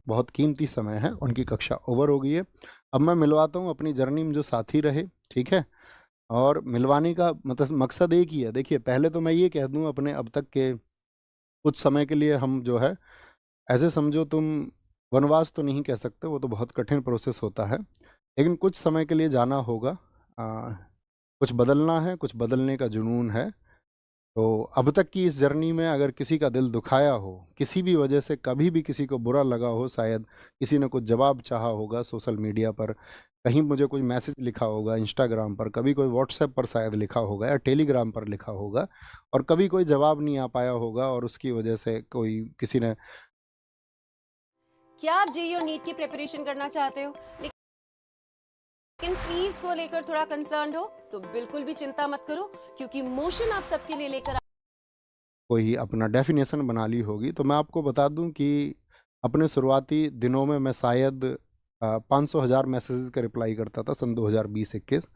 बहुत कीमती समय है, उनकी कक्षा ओवर हो गई है। अब मैं मिलवाता हूँ अपनी जर्नी में जो साथी रहे, ठीक है? और मिलवाने का मतलब मकसद एक ही है। देखिए, पहले तो मैं ये कह दूँ अपने अब तक के कुछ समय के लिए हम जो है, ऐसे समझो तुम वनवास तो नहीं कह सकते, वो तो बहुत कठिन प्रोसेस होता है। लेकिन कुछ समय के लिए जाना होगा। कुछ बदलना है, कुछ बदलने का जुनून है। तो अब तक की इस जर्नी में अगर किसी का दिल दुखाया हो, किसी भी वजह से कभी भी किसी को बुरा लगा हो, शायद किसी ने कुछ जवाब चाहा होगा सोशल मीडिया पर, कहीं मुझे कोई मैसेज लिखा होगा इंस्टाग्राम पर, कभी कोई व्हाट्सएप पर शायद लिखा होगा या टेलीग्राम पर लिखा होगा, और कभी कोई जवाब नहीं आ पाया होगा और उसकी वजह से कोई किसी ने। क्या आप जेईई और नीट की प्रिपरेशन करना चाहते हो लेकिन फीस को लेकर थोड़ा कंसर्न हो तो बिल्कुल भी चिंता मत करो क्योंकि मोशन आप सबके लिए लेकर कोई अपना डेफिनेशन बना ली होगी, तो मैं आपको बता दूं कि अपने शुरुआती दिनों में मैं शायद 500,000 मैसेजेस का रिप्लाई करता था सन 2020-21।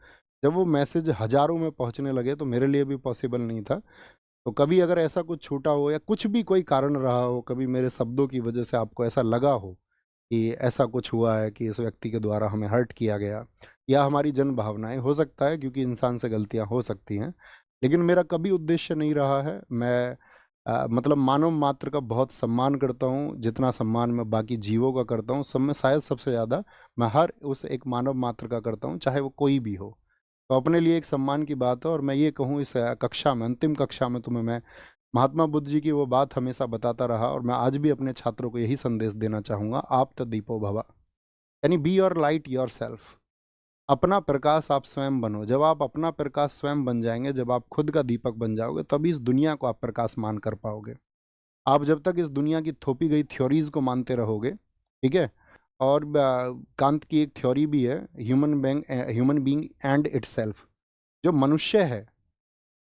जब वो मैसेज हज़ारों में पहुंचने लगे तो मेरे लिए भी पॉसिबल नहीं था। तो कभी अगर ऐसा कुछ छूटा हो या कुछ भी कोई कारण रहा हो, कभी मेरे शब्दों की वजह से आपको ऐसा लगा हो कि ऐसा कुछ हुआ है कि इस व्यक्ति के द्वारा हमें हर्ट किया गया, या हमारी जन भावनाएं, हो सकता है क्योंकि इंसान से गलतियां हो सकती हैं, लेकिन मेरा कभी उद्देश्य नहीं रहा है। मैं मतलब मानव मात्र का बहुत सम्मान करता हूँ, जितना सम्मान मैं बाकी जीवों का करता हूँ, सब में शायद सबसे ज़्यादा मैं हर उस एक मानव मात्र का करता हूँ, चाहे वो कोई भी हो। तो अपने लिए एक सम्मान की बात है। और मैं ये कहूँ, इस कक्षा में, अंतिम कक्षा में तुम्हें मैं महात्मा बुद्ध जी की वो बात हमेशा बताता रहा, और मैं आज भी अपने छात्रों को यही संदेश देना चाहूँगा, आप तो दीपो भवा। यानी be your light your self. अपना प्रकाश आप स्वयं बनो। जब आप अपना प्रकाश स्वयं बन जाएंगे, जब आप खुद का दीपक बन जाओगे, तभी इस दुनिया को आप प्रकाश मान कर पाओगे। आप जब तक इस दुनिया की थोपी गई थ्योरीज को मानते रहोगे, ठीक है? और कांत की एक थ्योरी भी है, ह्यूमन बीइंग एंड इटसेल्फ। जो मनुष्य है,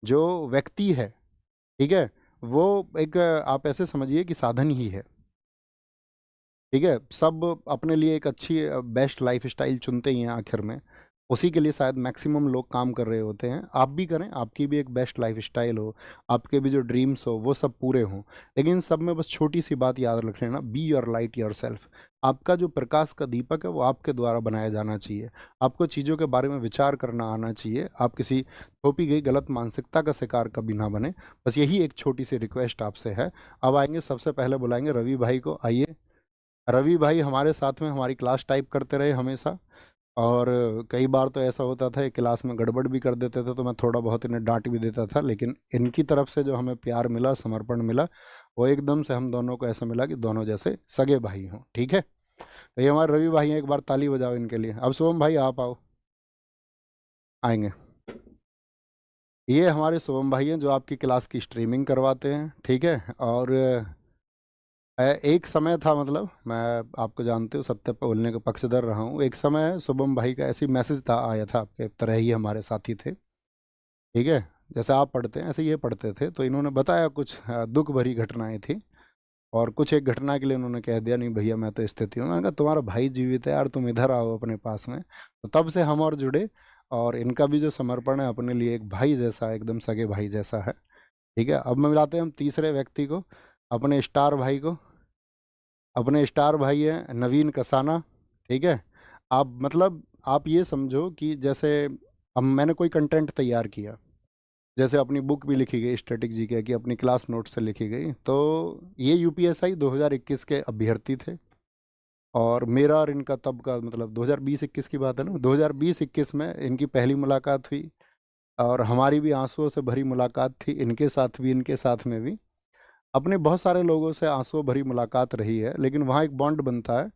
जो व्यक्ति है, ठीक है, वो एक आप ऐसे समझिए कि साधन ही है। ठीक है, सब अपने लिए एक अच्छी बेस्ट लाइफ स्टाइल चुनते ही हैं आखिर में। उसी के लिए शायद मैक्सिमम लोग काम कर रहे होते हैं। आप भी करें, आपकी भी एक बेस्ट लाइफ स्टाइल हो, आपके भी जो ड्रीम्स हो वो सब पूरे हों। लेकिन इन सब में बस छोटी सी बात याद रख लेना, be your light your self. आपका जो प्रकाश का दीपक है वो आपके द्वारा बनाया जाना चाहिए। आपको चीज़ों के बारे में विचार करना आना चाहिए। आप किसी थोपी गई गलत मानसिकता का शिकार कभी ना बने। बस यही एक छोटी सी रिक्वेस्ट आपसे है। अब आएंगे, सबसे पहले बुलाएंगे रवि भाई को। आइए रवि भाई, हमारे साथ में हमारी क्लास टाइप करते रहे हमेशा। और कई बार तो ऐसा होता था, ये क्लास में गड़बड़ भी कर देते थे, तो मैं थोड़ा बहुत इन्हें डांट भी देता था, लेकिन इनकी तरफ से जो हमें प्यार मिला, समर्पण मिला, वो एकदम से हम दोनों को ऐसा मिला कि दोनों जैसे सगे भाई हों। ठीक है, तो ये हमारे रवि भाई हैं, एक बार ताली बजाओ इनके लिए। अब शुभम भाई आप आओ, आएंगे। ये हमारे शुभम भाई हैं जो आपकी क्लास की स्ट्रीमिंग करवाते हैं, ठीक है। और एक समय था, मतलब मैं, आपको जानते हो, सत्य पे बोलने के पक्षधर रहा हूँ। एक समय शुभम भाई का ऐसी मैसेज था, आया था, आपके तरह ही हमारे साथी थे, ठीक है। जैसे आप पढ़ते हैं ऐसे ये पढ़ते थे, तो इन्होंने बताया कुछ दुख भरी घटनाएं थी, और कुछ एक घटना के लिए उन्होंने कह दिया, नहीं भैया मैं तो स्थिति हूँ। मैंने कहा तुम्हारा भाई जीवित है यार, तुम इधर आओ अपने पास में। तो तब से हम और जुड़े। और इनका भी जो समर्पण है अपने लिए, एक भाई जैसा है, एकदम सगे भाई जैसा है। ठीक है, अब मैं मिलाते हैं हम तीसरे व्यक्ति को, अपने स्टार भाई को। अपने स्टार भाई हैं नवीन कसाना, ठीक है। आप मतलब आप ये समझो कि जैसे अब मैंने कोई कंटेंट तैयार किया, जैसे अपनी बुक भी लिखी गई स्टैटिक जीके की, अपनी क्लास नोट से लिखी गई, तो ये यूपीएसआई 2021 के अभ्यर्थी थे। और मेरा और इनका तब का मतलब 2020-21 की बात है ना, 2020-21 में इनकी पहली मुलाकात हुई, और हमारी भी आंसुओं से भरी मुलाकात थी, इनके साथ भी इनके साथ में भी। अपने बहुत सारे लोगों से आंसुओं भरी मुलाकात रही है, लेकिन वहाँ एक बॉन्ड बनता है।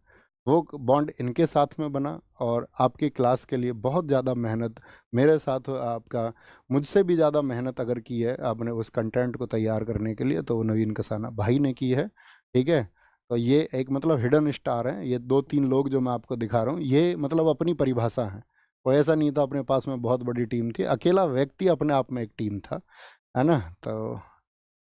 वो बॉन्ड इनके साथ में बना, और आपकी क्लास के लिए बहुत ज़्यादा मेहनत मेरे साथ आपका, मुझसे भी ज़्यादा मेहनत अगर की है आपने उस कंटेंट को तैयार करने के लिए, तो वो नवीन कसाना भाई ने की है। ठीक है, तो ये एक मतलब हिडन स्टार हैं, ये दो तीन लोग जो मैं आपको दिखा रहा हूँ, ये मतलब अपनी परिभाषा है। वो ऐसा नहीं था अपने पास में बहुत बड़ी टीम थी, अकेला व्यक्ति अपने आप में एक टीम था, है ना। तो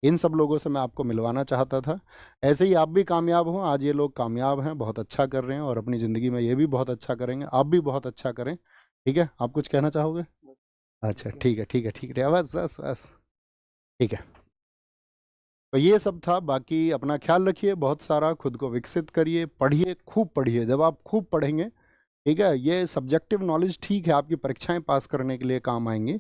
इन सब लोगों से मैं आपको मिलवाना चाहता था। ऐसे ही आप भी कामयाब हों। आज ये लोग कामयाब हैं, बहुत अच्छा कर रहे हैं, और अपनी ज़िंदगी में ये भी बहुत अच्छा करेंगे। आप भी बहुत अच्छा करें। ठीक है, आप कुछ कहना चाहोगे? अच्छा, ठीक है, ठीक है, ठीक है, बस बस बस। ठीक है। तो ये सब था। बाकी अपना ख्याल रखिए, बहुत सारा खुद को विकसित करिए, पढ़िए, खूब पढ़िए। जब आप खूब पढ़ेंगे, ठीक है, ये सब्जेक्टिव नॉलेज ठीक है, आपकी परीक्षाएं पास करने के लिए काम आएंगी,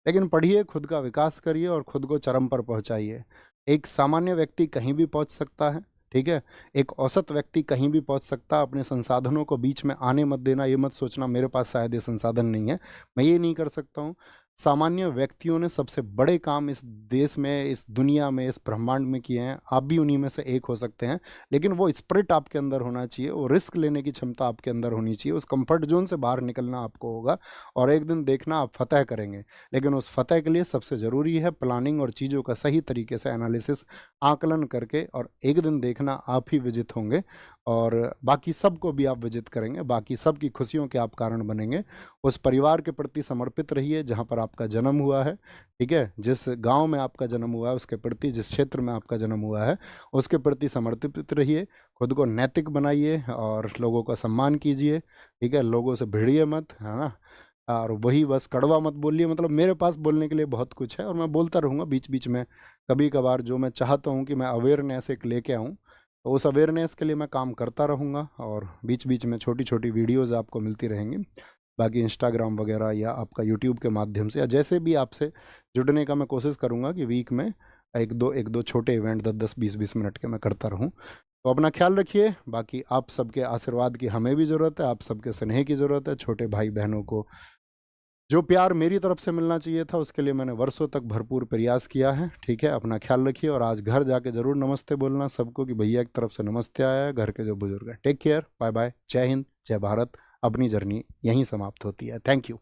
लेकिन पढ़िए, खुद का विकास करिए और खुद को चरम पर पहुंचाइए। एक सामान्य व्यक्ति कहीं भी पहुंच सकता है, ठीक है, एक औसत व्यक्ति कहीं भी पहुंच सकता है। अपने संसाधनों को बीच में आने मत देना, ये मत सोचना मेरे पास शायद ये संसाधन नहीं है, मैं ये नहीं कर सकता हूँ। सामान्य व्यक्तियों ने सबसे बड़े काम इस देश में, इस दुनिया में, इस ब्रह्मांड में किए हैं, आप भी उन्हीं में से एक हो सकते हैं। लेकिन वो स्पिरिट आपके अंदर होना चाहिए, वो रिस्क लेने की क्षमता आपके अंदर होनी चाहिए, उस कंफर्ट जोन से बाहर निकलना आपको होगा और एक दिन देखना आप फतह करेंगे। लेकिन उस फतह के लिए सबसे ज़रूरी है प्लानिंग और चीज़ों का सही तरीके से एनालिसिस, आकलन करके, और एक दिन देखना आप ही विजित होंगे और बाकी सबको भी आप विजित करेंगे, बाकी सबकी खुशियों के आप कारण बनेंगे। उस परिवार के प्रति समर्पित रहिए जहाँ पर आपका जन्म हुआ है, ठीक है, जिस गांव में आपका जन्म हुआ है उसके प्रति, जिस क्षेत्र में आपका जन्म हुआ है उसके प्रति समर्पित रहिए। खुद को नैतिक बनाइए और लोगों का सम्मान कीजिए, ठीक है, लोगों से भिड़िए मत, है ना। और वही बस कड़वा मत बोलिए, मतलब मेरे पास बोलने के लिए बहुत कुछ है और मैं बोलता रहूँगा बीच बीच में। कभी कभार जो मैं चाहता हूँ कि मैं अवेयरनेस एक लेके आऊँ, तो उस अवेयरनेस के लिए मैं काम करता रहूँगा और बीच बीच में छोटी छोटी वीडियोज़ आपको मिलती रहेंगी। बाकी इंस्टाग्राम वगैरह या आपका यूट्यूब के माध्यम से या जैसे भी आपसे जुड़ने का मैं कोशिश करूँगा कि वीक में एक दो छोटे इवेंट 10-10 20-20 मिनट के मैं करता रहूँ। तो अपना ख्याल रखिए। बाकी आप सबके आशीर्वाद की हमें भी ज़रूरत है, आप सबके स्नेह की ज़रूरत है। छोटे भाई बहनों को जो प्यार मेरी तरफ से मिलना चाहिए था उसके लिए मैंने वर्षों तक भरपूर प्रयास किया है, ठीक है। अपना ख्याल रखिए और आज घर जाके ज़रूर नमस्ते बोलना सबको कि भैया की तरफ से नमस्ते आया है, घर के जो बुजुर्ग हैं। टेक केयर, बाय बाय, जय हिंद, जय भारत। अपनी जर्नी यहीं समाप्त होती है। Thank you.